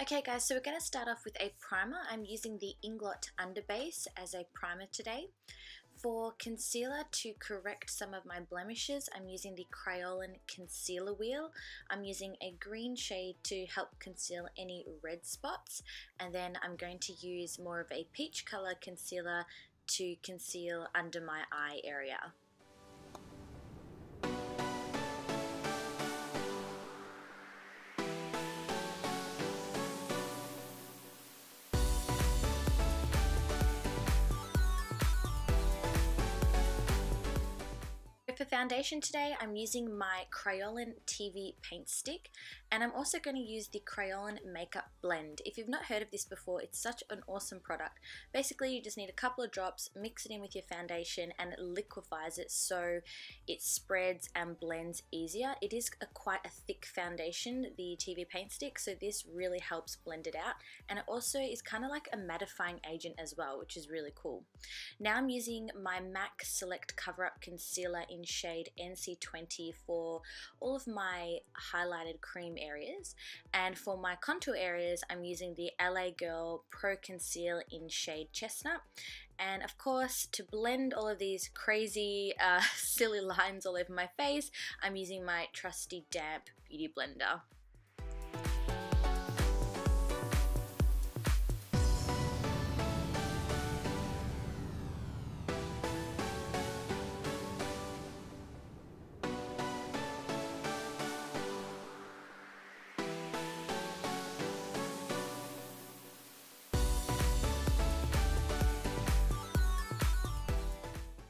Okay guys, so we're going to start off with a primer. I'm using the Inglot Underbase as a primer today. For concealer, to correct some of my blemishes, I'm using the Kryolan concealer wheel. I'm using a green shade to help conceal any red spots, and then I'm going to use more of a peach color concealer to conceal under my eye area. For foundation today, I'm using my Kryolan TV paint stick, and I'm also going to use the Crayon makeup blend. If you've not heard of this before, it's such an awesome product. Basically, you just need a couple of drops, mix it in with your foundation, and it liquefies it so it spreads and blends easier. It is quite a thick foundation, the TV paint stick, so this really helps blend it out, and it also is kind of like a mattifying agent as well, which is really cool. Now I'm using my MAC Select Cover Up Concealer in shade NC20 for all of my highlighted cream areas, and for my contour areas I'm using the LA Girl Pro Conceal in shade Chestnut. And of course, to blend all of these crazy silly lines all over my face, I'm using my trusty damp beauty blender.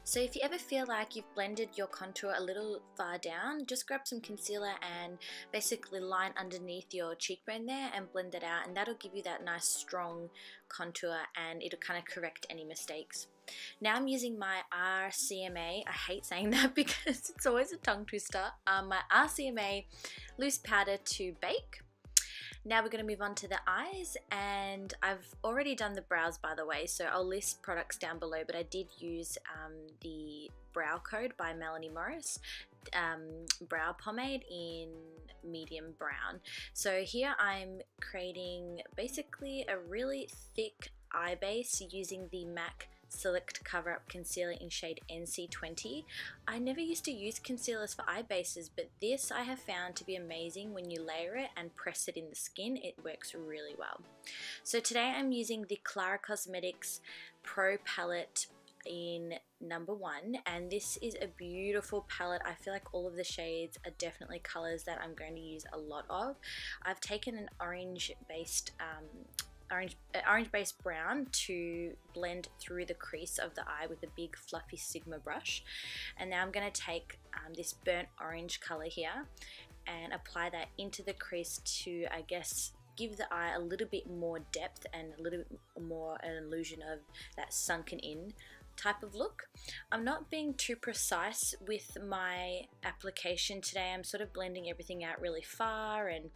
So if you ever feel like you've blended your contour a little far down, just grab some concealer and basically line underneath your cheekbone there and blend it out, and that'll give you that nice strong contour and it'll kind of correct any mistakes. Now I'm using my RCMA, I hate saying that because it's always a tongue twister, my RCMA loose powder to bake. Now we're going to move on to the eyes, and I've already done the brows by the way, so I'll list products down below, but I did use the Brow Code by Melanie Morris brow pomade in medium brown. So here I'm creating basically a really thick eye base using the MAC Select Cover Up Concealer in shade NC20. I never used to use concealers for eye bases, but this I have found to be amazing when you layer it and press it in the skin. It works really well. So today I'm using the Klara Cosmetics Pro Palette in number 1, and this is a beautiful palette. I feel like all of the shades are definitely colors that I'm going to use a lot of. I've taken an orange based brown to blend through the crease of the eye with a big fluffy Sigma brush, and now I'm going to take this burnt orange color here and apply that into the crease to, I guess, give the eye a little bit more depth and a little bit more an illusion of that sunken in type of look. I'm not being too precise with my application today. I'm sort of blending everything out really far, and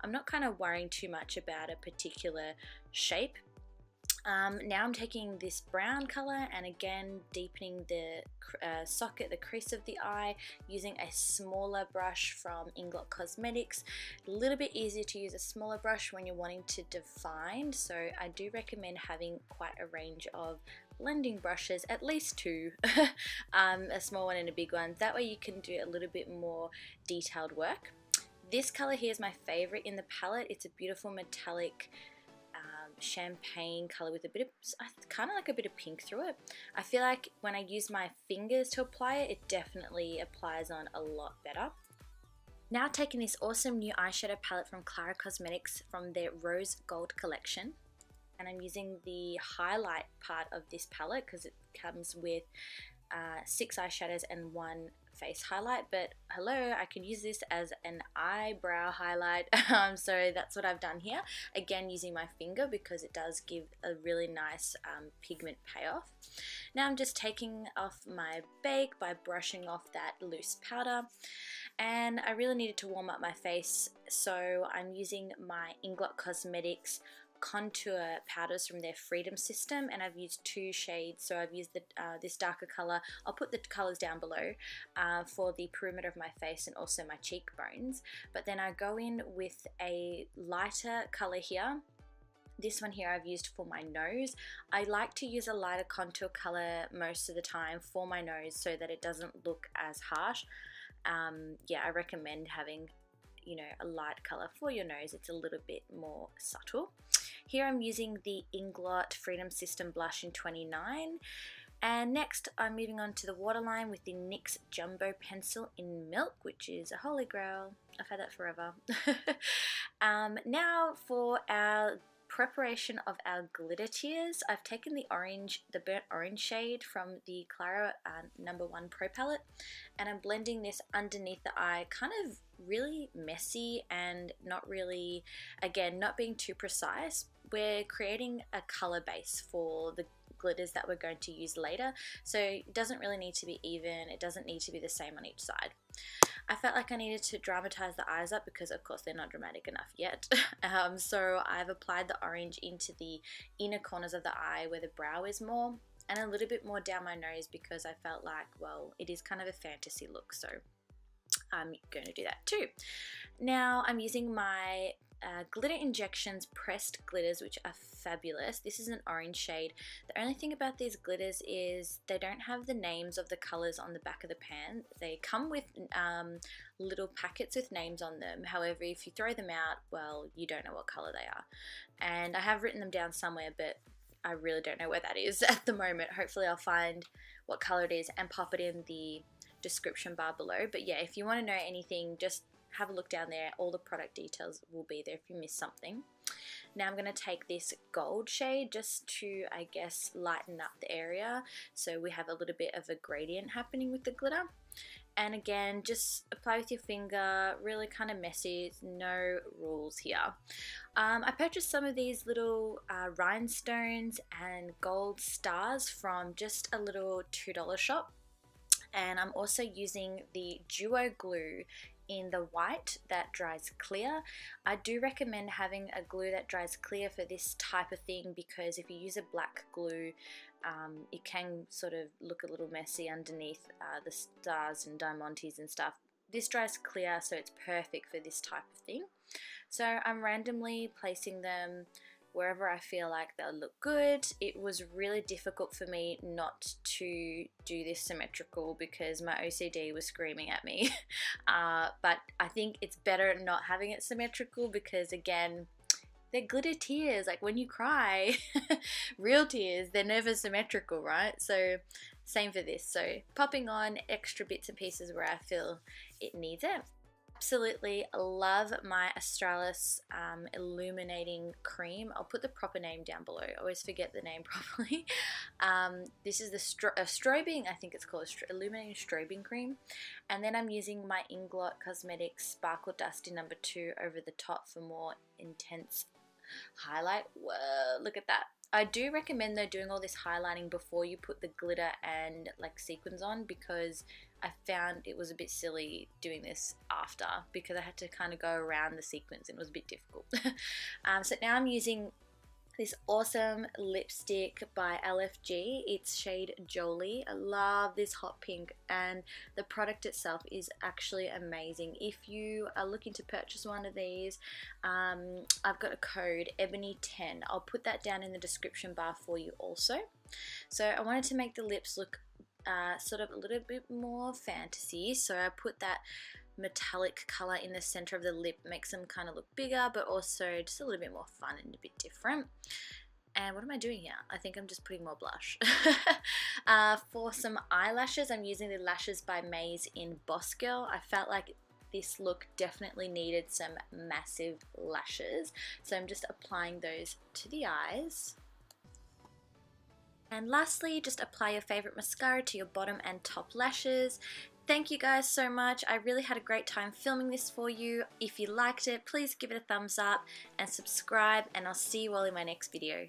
I'm not kind of worrying too much about a particular shape. Now I'm taking this brown color and again deepening the socket, the crease of the eye, using a smaller brush from Inglot Cosmetics. A little bit easier to use a smaller brush when you're wanting to define, so I do recommend having quite a range of blending brushes, at least 2, a small one and a big one. That way you can do a little bit more detailed work. This color here is my favorite in the palette. It's a beautiful metallic champagne color with a bit of, kind of like a bit of pink through it. I feel like when I use my fingers to apply it, it definitely applies on a lot better. Now taking this awesome new eyeshadow palette from Klara Cosmetics from their Rose Gold collection, and I'm using the highlight part of this palette because it comes with 6 eyeshadows and 1 face highlight, but hello, I can use this as an eyebrow highlight, so that's what I've done here, again using my finger because it does give a really nice pigment payoff. Now I'm just taking off my bake by brushing off that loose powder, and I really needed to warm up my face, so I'm using my Inglot Cosmetics contour powders from their Freedom system, and I've used 2 shades. So I've used this darker color, I'll put the colors down below, for the perimeter of my face and also my cheekbones, but then I go in with a lighter color here This one here I've used for my nose. I like to use a lighter contour color most of the time for my nose so that it doesn't look as harsh. Yeah, I recommend having, you know, a light color for your nose. It's a little bit more subtle. Here I'm using the Inglot Freedom System blush in 29. And next I'm moving on to the waterline with the NYX Jumbo Pencil in Milk, which is a holy grail. I've had that forever. Now for our preparation of our glitter tears, I've taken the burnt orange shade from the Klara number 1 Pro palette, and I'm blending this underneath the eye, kind of really messy and not really, again, not being too precise. We're creating a color base for the glitters that we're going to use later, so it doesn't really need to be even, it doesn't need to be the same on each side. I felt like I needed to dramatize the eyes up because of course they're not dramatic enough yet. So I've applied the orange into the inner corners of the eye where the brow is more, and a little bit more down my nose because I felt like, well, it is kind of a fantasy look, so I'm going to do that too. Now I'm using my Glitter Injections pressed glitters, which are fabulous. This is an orange shade. The only thing about these glitters is they don't have the names of the colors on the back of the pan. They come with little packets with names on them. However, if you throw them out, well, you don't know what color they are. And I have written them down somewhere, but I really don't know where that is at the moment. Hopefully I'll find what color it is and pop it in the description bar below. But yeah, if you want to know anything, just have a look down there. All the product details will be there if you miss something. Now I'm going to take this gold shade just to, I guess, lighten up the area so we have a little bit of a gradient happening with the glitter. And again, just apply with your finger, really kind of messy, no rules here. I purchased some of these little rhinestones and gold stars from just a little $2 shop. And I'm also using the Duo glue in the white that dries clear. I do recommend having a glue that dries clear for this type of thing, because if you use a black glue, it can sort of look a little messy underneath the stars and diamantes and stuff. This dries clear, so it's perfect for this type of thing. So I'm randomly placing them wherever I feel like they'll look good. It was really difficult for me not to do this symmetrical because my OCD was screaming at me. But I think it's better not having it symmetrical because, again, they're glitter tears. Like when you cry, real tears, they're never symmetrical, right? So same for this. So popping on extra bits and pieces where I feel it needs it. Absolutely love my Australis Illuminating Cream. I'll put the proper name down below. I always forget the name properly. This is the strobing, I think it's called Illuminating Strobing Cream. And then I'm using my Inglot Cosmetics Sparkle Dusty number 2 over the top for more intense highlight. Whoa, look at that. I do recommend though doing all this highlighting before you put the glitter and like sequins on, because I found it was a bit silly doing this after because I had to kind of go around the sequins and it was a bit difficult. So now I'm using this awesome lipstick by LFG. It's shade Jolie. I love this hot pink, and the product itself is actually amazing. If you are looking to purchase one of these, I've got a code Ebony10. I'll put that down in the description bar for you also. So I wanted to make the lips look sort of a little bit more fantasy, so I put that metallic color in the center of the lip, makes them kind of look bigger but also just a little bit more fun and a bit different. And what am I doing here? I think I'm just putting more blush. For some eyelashes, I'm using the Lashes by Maize in Boss Girl. I felt like this look definitely needed some massive lashes, so I'm just applying those to the eyes. And lastly, just apply your favorite mascara to your bottom and top lashes. Thank you guys so much. I really had a great time filming this for you. If you liked it, please give it a thumbs up and subscribe, and I'll see you all in my next video.